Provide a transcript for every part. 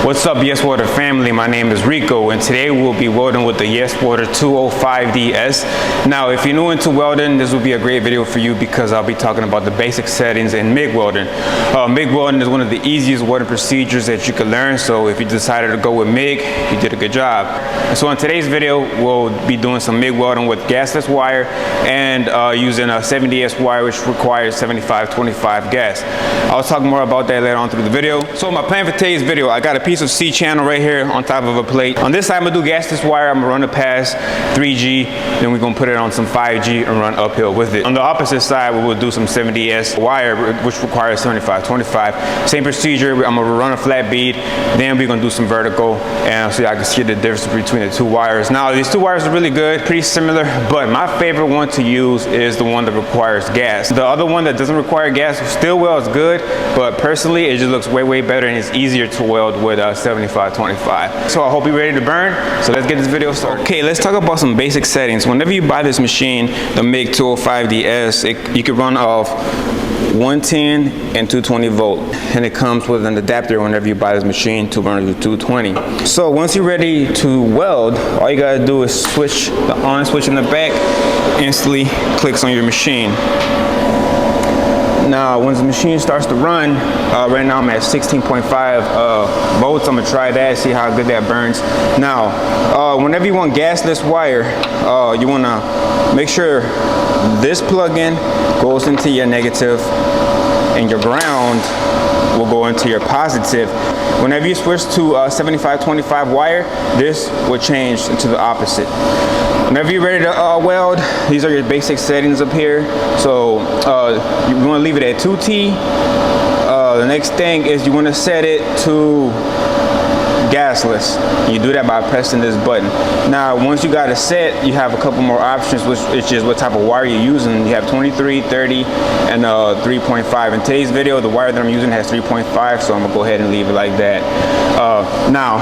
What's up, YesWelder family? My name is Rico, and today we'll be welding with the YesWelder 205DS. Now, if you're new into welding, this will be a great video for you because I'll be talking about the basic settings in MIG welding. MIG welding is one of the easiest welding procedures that you can learn, so if you decided to go with MIG, you did a good job. So in today's video, we'll be doing some MIG welding with gasless wire and using a 70S wire, which requires 75-25 gas. I'll talk more about that later on through the video. So my plan for today's video, I got a piece of C channel right here on top of a plate. On this side, I'm gonna do gasless wire. I'm gonna run it past 3G, then we're gonna put it on some 5G and run uphill with it. On the opposite side, we will do some 70S wire, which requires 75-25. Same procedure. I'm gonna run a flat bead, then we're gonna do some vertical, and so I can see the difference between the two wires. Now, these two wires are really good, pretty similar, but my favorite one to use is the one that requires gas. The other one that doesn't require gas still welds good, but personally, it just looks way better and it's easier to weld with 75-25. So I hope you're ready to burn. So let's get this video started. Okay, let's talk about some basic settings. Whenever you buy this machine, the MIG-205DS, you can run off 110 and 220 volt, and it comes with an adapter whenever you buy this machine to run to 220. So once you're ready to weld, all you gotta do is switch the on switch in the back, instantly clicks on your machine. Now, when the machine starts to run, right now I'm at 16.5 volts. I'm gonna try that, see how good that burns. Now, whenever you want gasless wire, you wanna make sure this plug-in goes into your negative and your ground will go into your positive. Whenever you switch to 75-25 wire, this will change into the opposite. Whenever you're ready to weld, these are your basic settings up here. So you want to leave it at 2T. The next thing is you want to set it to gasless. You do that by pressing this button. Now, once you got it set, you have a couple more options, which is just what type of wire you're using. You have 23, 30, and 3.5. In today's video, the wire that I'm using has 3.5, so I'm gonna go ahead and leave it like that. Now,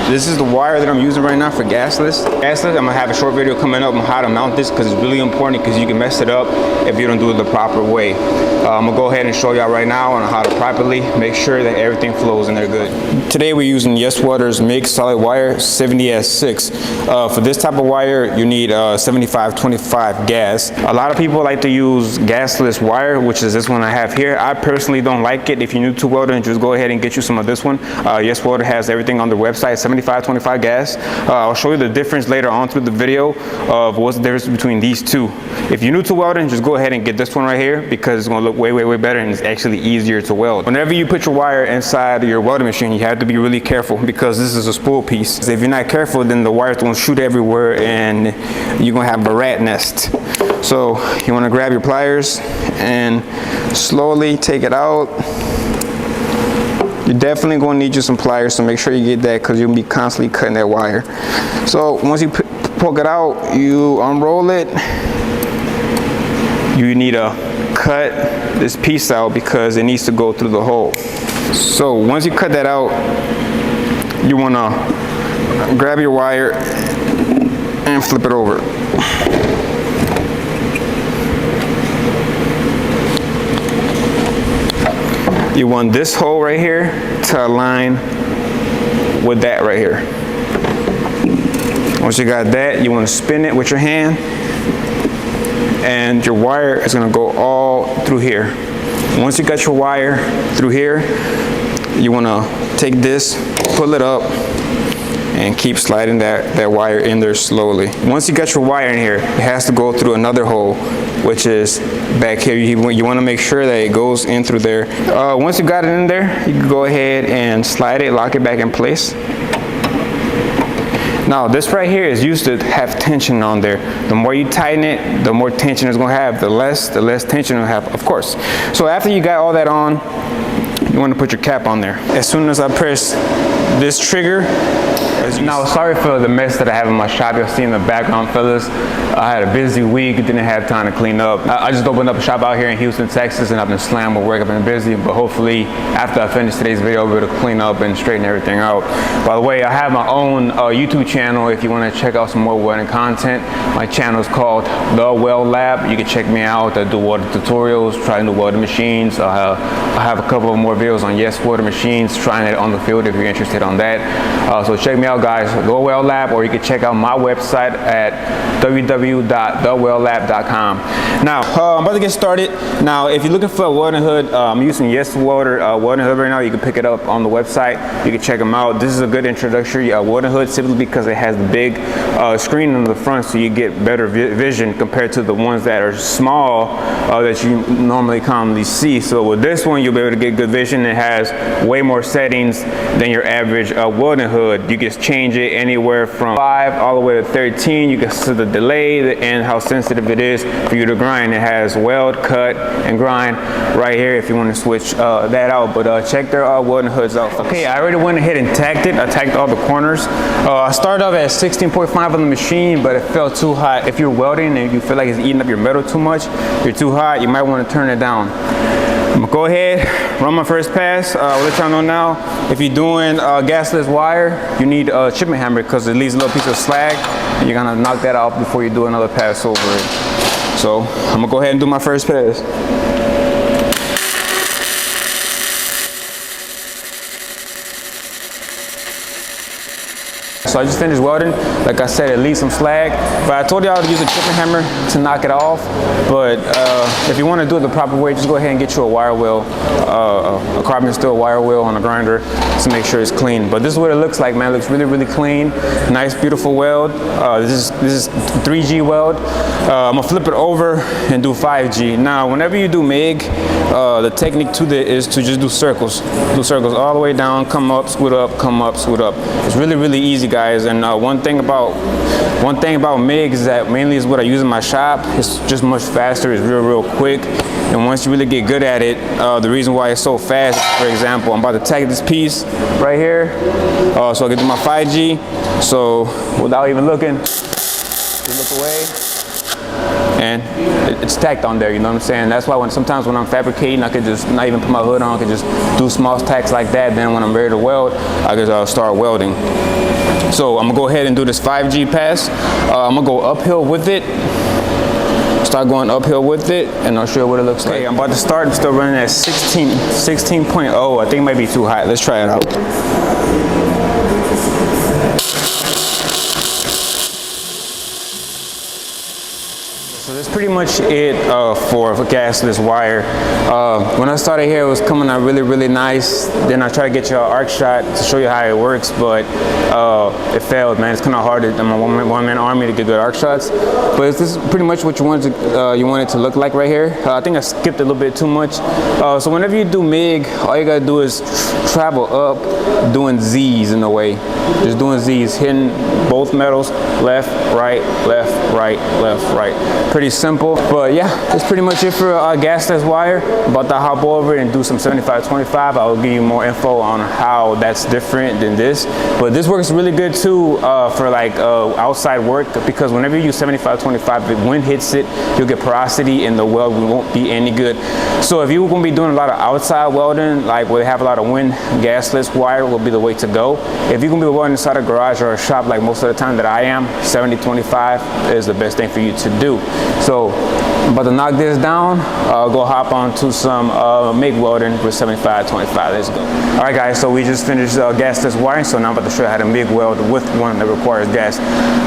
this is the wire that I'm using right now for gasless. I'm gonna have a short video coming up on how to mount this because it's really important because you can mess it up if you don't do it the proper way. I'm gonna go ahead and show y'all right now on how to properly make sure that everything flows in there good. Today we're using YesWelder's MIG solid wire 70S6. For this type of wire, you need 75-25 gas. A lot of people like to use gasless wire, which is this one I have here. I personally don't like it. If you're new to welding, just go ahead and get you some of this one. YesWelder has everything on their website, 75-25 gas. I'll show you the difference later on through the video of what's the difference between these two. If you're new to welding, just go ahead and get this one right here because it's gonna look way better and it's actually easier to weld. Whenever you put your wire inside your welding machine, you have to be really careful because this is a spool piece. So if you're not careful, then the wire's gonna shoot everywhere and you're gonna have a rat nest. So you wanna grab your pliers and slowly take it out. You're definitely gonna need you some pliers, so make sure you get that because you'll be constantly cutting that wire. So once you poke it out, you unroll it. You need to cut this piece out because it needs to go through the hole. So once you cut that out, you want to grab your wire and flip it over. You want this hole right here to align with that right here. Once you got that, you want to spin it with your hand and your wire is going to go all through here. Once you got your wire through here, you want to take this, pull it up, and keep sliding that wire in there slowly. Once you got your wire in here, it has to go through another hole, which is back here. You want to make sure that it goes in through there. Once you got it in there, you can go ahead and slide it, lock it back in place. Now, this right here is used to have tension on there. The more you tighten it, the more tension it's going to have. The less tension it'll have, of course. So after you got all that on, you want to put your cap on there. As soon as I press this trigger, now sorry for the mess that I have in my shop. You'll see in the background, fellas. I had a busy week, didn't have time to clean up. I just opened up a shop out here in Houston, Texas, and I've been slammed with work. I've been busy, but hopefully after I finish today's video, I'll be able to clean up and straighten everything out. By the way, I have my own YouTube channel if you want to check out some more welding content. My channel is called TheWeldLab. You can check me out. I do welding tutorials, try new welding machines. I have a couple of more videos on YesWelder machines, trying it on the field if you're interested on that. So check me out, guys, TheWeldLab, or you can check out my website at www.TheWeldLab.com. Now, I'm about to get started. Now, if you're looking for a welding hood, I'm using YesWelder welding hood right now. You can pick it up on the website. You can check them out. This is a good introductory welding hood, simply because it has the big screen on the front, so you get better vision compared to the ones that are small that you normally commonly see. So with this one, you'll be able to get good vision. It has way more settings than your average welding hood. You can change it anywhere from 5 all the way to 13. You can see the delay and how sensitive it is for you to grind. It has weld, cut, and grind right here if you want to switch that out. But check their welding hoods out. Okay, I already went ahead and tacked it. I tacked all the corners. I started off at 16.5 on the machine, but it felt too hot. If you're welding and you feel like it's eating up your metal too much, you're too hot, you might want to turn it down. I'm gonna go ahead, run my first pass. I'll let y'all know now, if you're doing gasless wire, you need a chipping hammer because it leaves a little piece of slag, and you're gonna knock that off before you do another pass over it. So I'm gonna go ahead and do my first pass. So I just finished welding. Like I said, it leaves some slag, but I told y'all to use a chipping hammer to knock it off. But if you want to do it the proper way, just go ahead and get you a wire wheel, a carbon steel wire wheel on a grinder to make sure it's clean. But this is what it looks like, man. It looks really, really clean. Nice, beautiful weld. This is 3G weld. I'm gonna flip it over and do 5G. Now, whenever you do MIG, the technique to that is to just do circles. Do circles all the way down, come up, scoot up, come up, scoot up. It's really, really easy, guys. And one thing about MIG is that mainly is what I use in my shop. It's just much faster. It's real quick. And once you really get good at it, the reason why it's so fast, for example, I'm about to tack this piece right here, so I can do my 5G. So without even looking, just look away, and it's tacked on there, you know what I'm saying? That's why sometimes when I'm fabricating, I could just not even put my hood on, I could just do small tacks like that. Then when I'm ready to weld, I could start welding. So I'm gonna go ahead and do this 5G pass. I'm gonna go uphill with it. Start going uphill with it, and I'll show you what it looks like. I'm about to start. I'm still running at 16.0. I think it might be too high. Let's try it out. So that's pretty much it for gasless wire. When I started here, it was coming out really nice. Then I tried to get you an arc shot to show you how it works, but it failed, man. It's kind of hard. I'm a one-man army to get good arc shots. But this is pretty much what you want it to look like right here. I think I skipped a little bit too much. So whenever you do MIG, all you gotta do is travel up, doing Z's in a way. Just doing Z's, hitting both metals, left, right, left, right, left, right. Pretty simple, but yeah, that's pretty much it for gasless wire. I'm about to hop over and do some 75-25. I'll give you more info on how that's different than this. But this works really good too for like outside work, because whenever you use 75-25, the wind hits it, you'll get porosity and the weld won't be any good. So if you're gonna be doing a lot of outside welding, like where they have a lot of wind, gasless wire will be the way to go. If you're gonna be welding inside a garage or a shop like most of the time that I am, 70-25 is the best thing for you to do. So I'm about to knock this down. Go hop on to some MIG welding with 75-25. Let's go. All right, guys, so we just finished gasless wiring, so now I'm about to show you how to MIG weld with one that requires gas.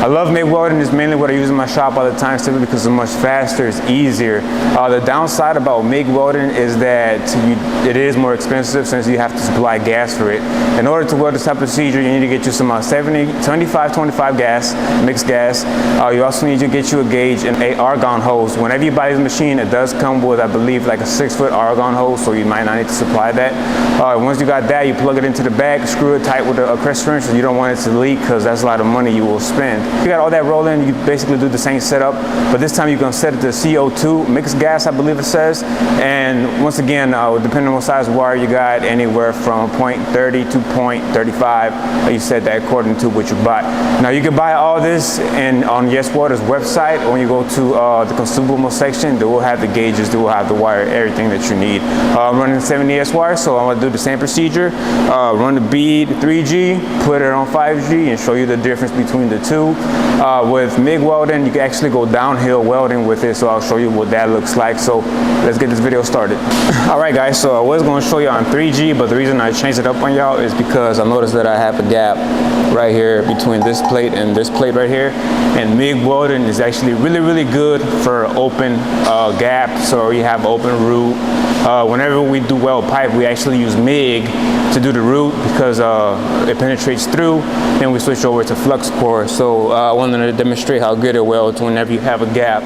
I love MIG welding. It's mainly what I use in my shop all the time, simply because it's much faster, it's easier. The downside about MIG welding is that it is more expensive since you have to supply gas for it. In order to weld this type of procedure, you need to get you some 75-25 gas, mixed gas. You also need to get you a gauge and a argon hose. Whenever you buy this machine, it does come with, I believe, like a 6-foot argon hose, so you might not need to supply that. Once you got that, you plug it into the bag, screw it tight with a crescent wrench, so you don't want it to leak, because that's a lot of money you will spend. You got all that rolling, you basically do the same setup, but this time you're going to set it to CO2 mixed gas, I believe it says. And once again, depending on what size wire you got, anywhere from 0.30 to 0.35, you set that according to what you buy. Now you can buy all this on YesWelder's website, or when you go to the consumable section. They will have the gauges, they will have the wire, everything that you need. I'm running 70S wire, so I'm gonna do the same procedure. Run the bead 3G, put it on 5G, and show you the difference between the two. With MIG welding, you can actually go downhill welding with it, so I'll show you what that looks like. So let's get this video started. All right, guys, so I was going to show you on 3G, but the reason I changed it up on y'all is because I noticed that I have a gap right here between this plate and this plate right here, and MIG welding is actually really good for open gap, so you have open root. Whenever we do weld pipe, we actually use MIG to do the root because it penetrates through. Then we switch over to flux core. So I wanted to demonstrate how good it welds whenever you have a gap.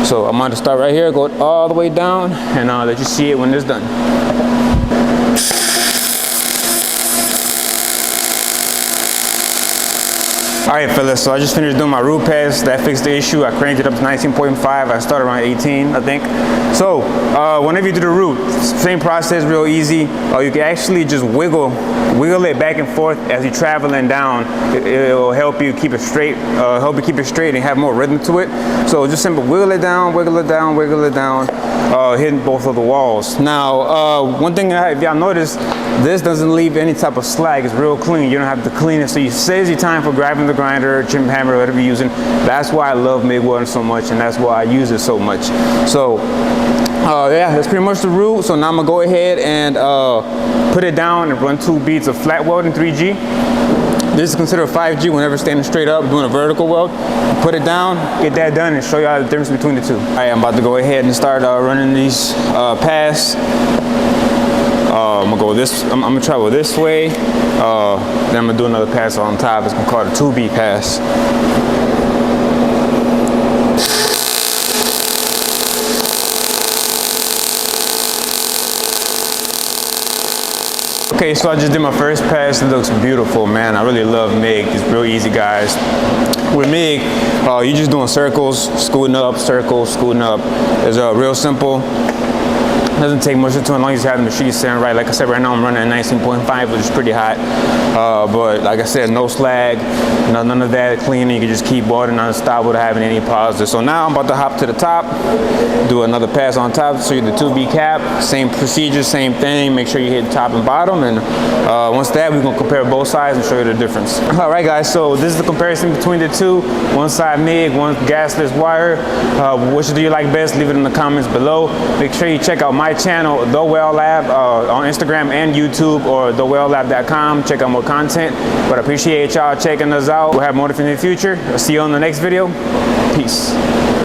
So I'm going to start right here, go all the way down, and let you see it when it's done. All right, fellas, so I just finished doing my root pass. That fixed the issue. I cranked it up to 19.5. I started around 18, I think. So whenever you do the root, same process, real easy. You can actually just wiggle it back and forth as you're traveling down. It will help you keep it straight, and have more rhythm to it. So just simple, wiggle it down, wiggle it down, wiggle it down, hitting both of the walls. Now, one thing, if y'all notice, this doesn't leave any type of slag. It's real clean. You don't have to clean it, so it saves you time for grabbing the grinder, chip hammer, whatever you're using. That's why I love MIG welding so much, and that's why I use it so much. So yeah, that's pretty much the root. So now I'm gonna go ahead and put it down and run 2 beads of flat welding 3G. This is considered 5G whenever standing straight up, doing a vertical weld. Put it down, get that done, and show you all the difference between the two. All right, I'm about to go ahead and start running these pass. I'm gonna travel this way. Then I'm gonna do another pass on top. It's called a 2B pass. Okay, so I just did my first pass. It looks beautiful, man. I really love MIG. It's real easy, guys. With MIG, you're just doing circles, scooting up, circles, scooting up. It's real simple. Doesn't take much to do as long as you have the machine setting right. Like I said, right now I'm running at 19.5, which is pretty hot. But like I said, no slag, none of that cleaning. You can just keep welding non-stop without having any pauses. So now I'm about to hop to the top, do another pass on top, show you the 2B cap. Same procedure, same thing. Make sure you hit top and bottom. And once that, we're gonna compare both sides and show you the difference. All right, guys, so this is the comparison between the two. One side MIG, one gasless wire. Which do you like best? Leave it in the comments below. Make sure you check out my channel, TheWeldLab, on Instagram and YouTube, or TheWeldLab.com. Check out more content. But I appreciate y'all checking us out. We'll have more in the future. I'll see you on the next video. Peace.